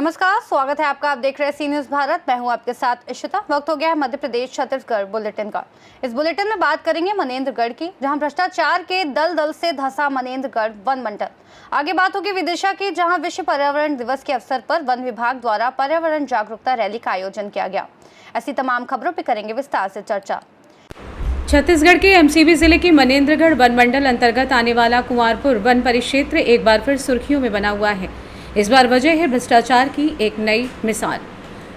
नमस्कार, स्वागत है आपका। आप देख रहे हैं सी न्यूज़ भारत। मैं हूं आपके साथ इशिता। वक्त हो गया है मध्य प्रदेश छत्तीसगढ़ बुलेटिन का। इस बुलेटिन में बात करेंगे मनेन्द्रगढ़ की, जहां भ्रष्टाचार के दल से धंसा मनेन्द्रगढ़ वन मंडल। आगे बात होगी विदिशा की, जहां विश्व पर्यावरण दिवस के अवसर पर वन विभाग द्वारा पर्यावरण जागरूकता रैली का आयोजन किया गया। ऐसी तमाम खबरों पर करेंगे विस्तार से चर्चा। छत्तीसगढ़ के एमसीबी जिले के मनेन्द्रगढ़ वन मंडल अंतर्गत आने वाला कुंवरपुर वन परिक्षेत्र एक बार फिर सुर्खियों में बना हुआ है। इस बार वजह है भ्रष्टाचार की एक नई मिसाल।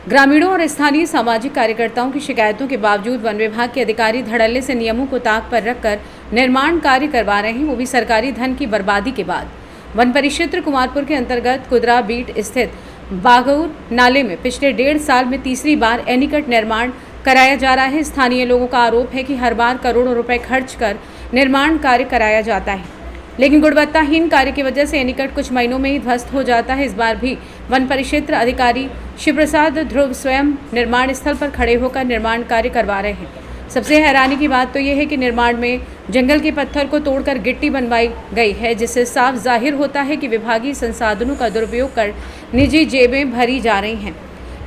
ग्रामीणों और स्थानीय सामाजिक कार्यकर्ताओं की शिकायतों के बावजूद वन विभाग के अधिकारी धड़ल्ले से नियमों को ताक पर रखकर निर्माण कार्य करवा रहे हैं, वो भी सरकारी धन की बर्बादी के बाद। वन परिक्षेत्र कुंवरपुर के अंतर्गत कुदरा बीट स्थित बागौर नाले में पिछले 1.5 साल में तीसरी बार एनीकट निर्माण कराया जा रहा है। स्थानीय लोगों का आरोप है कि हर बार करोड़ों रुपए खर्च कर निर्माण कार्य कराया जाता है, लेकिन गुणवत्ताहीन कार्य की वजह से एनीकट कुछ महीनों में ही ध्वस्त हो जाता है। इस बार भी वन परिक्षेत्र अधिकारी शिवप्रसाद ध्रुव स्वयं निर्माण स्थल पर खड़े होकर निर्माण कार्य करवा रहे हैं। सबसे हैरानी की बात तो यह है कि निर्माण में जंगल के पत्थर को तोड़कर गिट्टी बनवाई गई है, जिससे साफ जाहिर होता है कि विभागीय संसाधनों का दुरुपयोग कर निजी जेबें भरी जा रही हैं।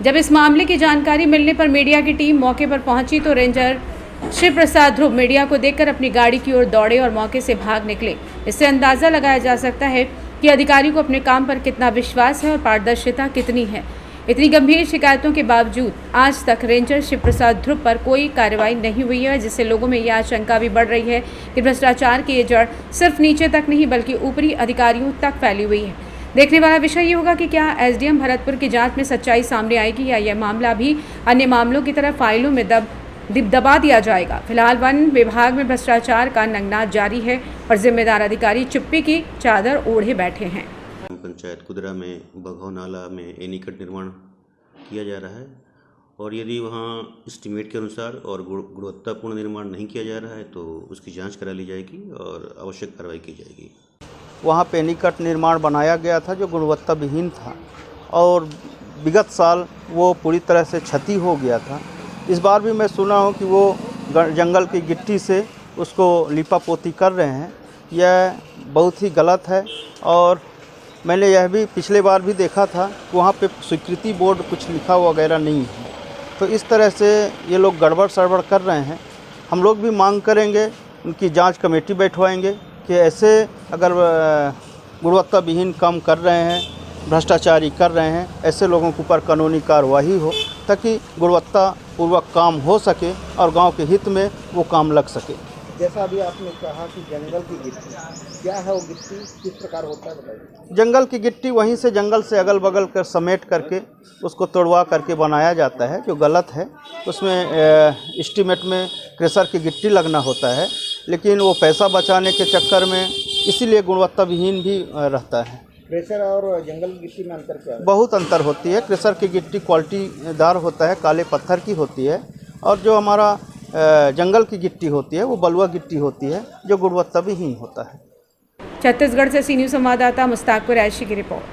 जब इस मामले की जानकारी मिलने पर मीडिया की टीम मौके पर पहुंची तो रेंजर शिव प्रसाद ध्रुव मीडिया को देखकर अपनी गाड़ी की ओर दौड़े और मौके से भाग निकले। इससे अंदाजा लगाया जा सकता है कि अधिकारी को अपने काम पर कितना विश्वास है और पारदर्शिता कितनी है। इतनी गंभीर शिकायतों के बावजूद आज तक रेंजर शिव प्रसाद ध्रुव पर कोई कार्रवाई नहीं हुई है, जिससे लोगों में यह आशंका भी बढ़ रही है कि भ्रष्टाचार की ये जड़ सिर्फ नीचे तक नहीं बल्कि ऊपरी अधिकारियों तक फैली हुई है। देखने वाला विषय ये होगा कि क्या एसडीएम भरतपुर की जांच में सच्चाई सामने आएगी या यह मामला भी अन्य मामलों की तरह फाइलों में दबा दिया जाएगा। फिलहाल वन विभाग में भ्रष्टाचार का नंगनाच जारी है और जिम्मेदार अधिकारी चुप्पी की चादर ओढ़े बैठे हैं। पंचायत कुदरा में बघौ नाला में एनीकट निर्माण किया जा रहा है और यदि वहाँ एस्टीमेट के अनुसार और गुणवत्तापूर्ण निर्माण नहीं किया जा रहा है तो उसकी जांच करा ली जाएगी और आवश्यक कार्रवाई की जाएगी। वहाँ पे एनीकट निर्माण बनाया गया था जो गुणवत्ता विहीन था और विगत साल वो पूरी तरह से क्षति हो गया था। इस बार भी मैं सुना हूँ कि वो जंगल की गिट्टी से उसको लिपा पोती कर रहे हैं। यह बहुत ही गलत है और मैंने यह भी पिछले बार भी देखा था कि वहाँ पे स्वीकृति बोर्ड कुछ लिखा वगैरह नहीं है। तो इस तरह से ये लोग गड़बड़ सड़बड़ कर रहे हैं। हम लोग भी मांग करेंगे, उनकी जांच कमेटी बैठवाएंगे कि ऐसे अगर गुणवत्ता विहीन काम कर रहे हैं, भ्रष्टाचारी कर रहे हैं, ऐसे लोगों के ऊपर कानूनी कार्रवाई हो ताकि गुणवत्तापूर्वक काम हो सके और गांव के हित में वो काम लग सके। जैसा अभी आपने कहा कि जंगल की गिट्टी, क्या है वो गिट्टी, किस प्रकार होता है बताइए। जंगल की गिट्टी वहीं से जंगल से अगल बगल कर समेट करके उसको तोड़वा करके बनाया जाता है, जो गलत है। उसमें एस्टीमेट में क्रेशर की गिट्टी लगना होता है, लेकिन वो पैसा बचाने के चक्कर में इसीलिए गुणवत्ता विहीन भी रहता है। क्रेशर और जंगल की गिट्टी में अंतर क्या है? बहुत अंतर होती है। क्रेशर की गिट्टी क्वालिटीदार होता है, काले पत्थर की होती है, और जो हमारा जंगल की गिट्टी होती है वो बलुआ गिट्टी होती है जो गुणवत्ता विहीन होता है। छत्तीसगढ़ से सी न्यूज़ संवाददाता मुस्ताक कुरैशी की रिपोर्ट।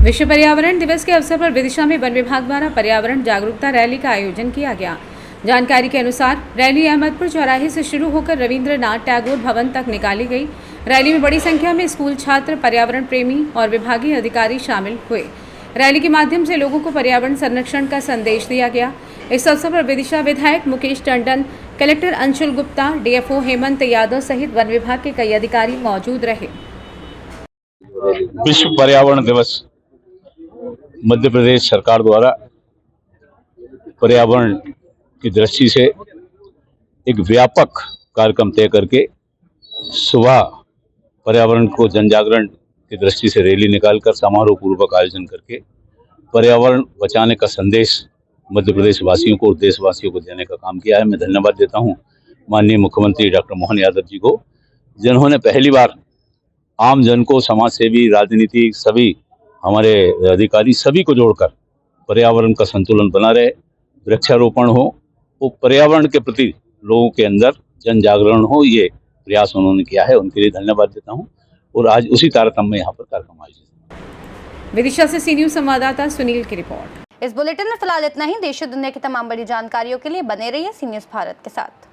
विश्व पर्यावरण दिवस के अवसर पर विदिशा में वन विभाग द्वारा पर्यावरण जागरूकता रैली का आयोजन किया गया। जानकारी के अनुसार रैली अहमदपुर चौराहे से शुरू होकर रविंद्रनाथ टैगोर भवन तक निकाली गई। रैली में बड़ी संख्या में स्कूल छात्र, पर्यावरण प्रेमी और विभागीय अधिकारी शामिल हुए। रैली के माध्यम से लोगों को पर्यावरण संरक्षण का संदेश दिया गया। इस अवसर पर विदिशा विधायक मुकेश टंडन, कलेक्टर अंशुल गुप्ता, डीएफओ हेमंत यादव सहित वन विभाग के कई अधिकारी मौजूद रहे। विश्व पर्यावरण दिवस मध्य प्रदेश सरकार द्वारा पर्यावरण की दृष्टि से एक व्यापक कार्यक्रम तय करके सुबह पर्यावरण को जन जागरण की दृष्टि से रैली निकालकर समारोह पूर्वक आयोजन करके पर्यावरण बचाने का संदेश मध्य प्रदेश वासियों को और देशवासियों को देने का काम किया है। मैं धन्यवाद देता हूं माननीय मुख्यमंत्री डॉक्टर मोहन यादव जी को, जिन्होंने पहली बार आम जन को, समाज सेवी, राजनीति, सभी हमारे अधिकारी सभी को जोड़कर पर्यावरण का संतुलन बना रहे, वृक्षारोपण हो, वो पर्यावरण के प्रति लोगों के अंदर जन जागरण हो, ये प्रयास उन्होंने किया है। उनके लिए धन्यवाद देता हूं और आज उसी तारतम्य में यहाँ पर कार्यक्रम आयोजित। विदिशा से सी न्यूज़ संवाददाता सुनील की रिपोर्ट। इस बुलेटिन में फिलहाल इतना ही। देश और दुनिया की तमाम बड़ी जानकारियों के लिए बने रहिए सी न्यूज़ भारत के साथ।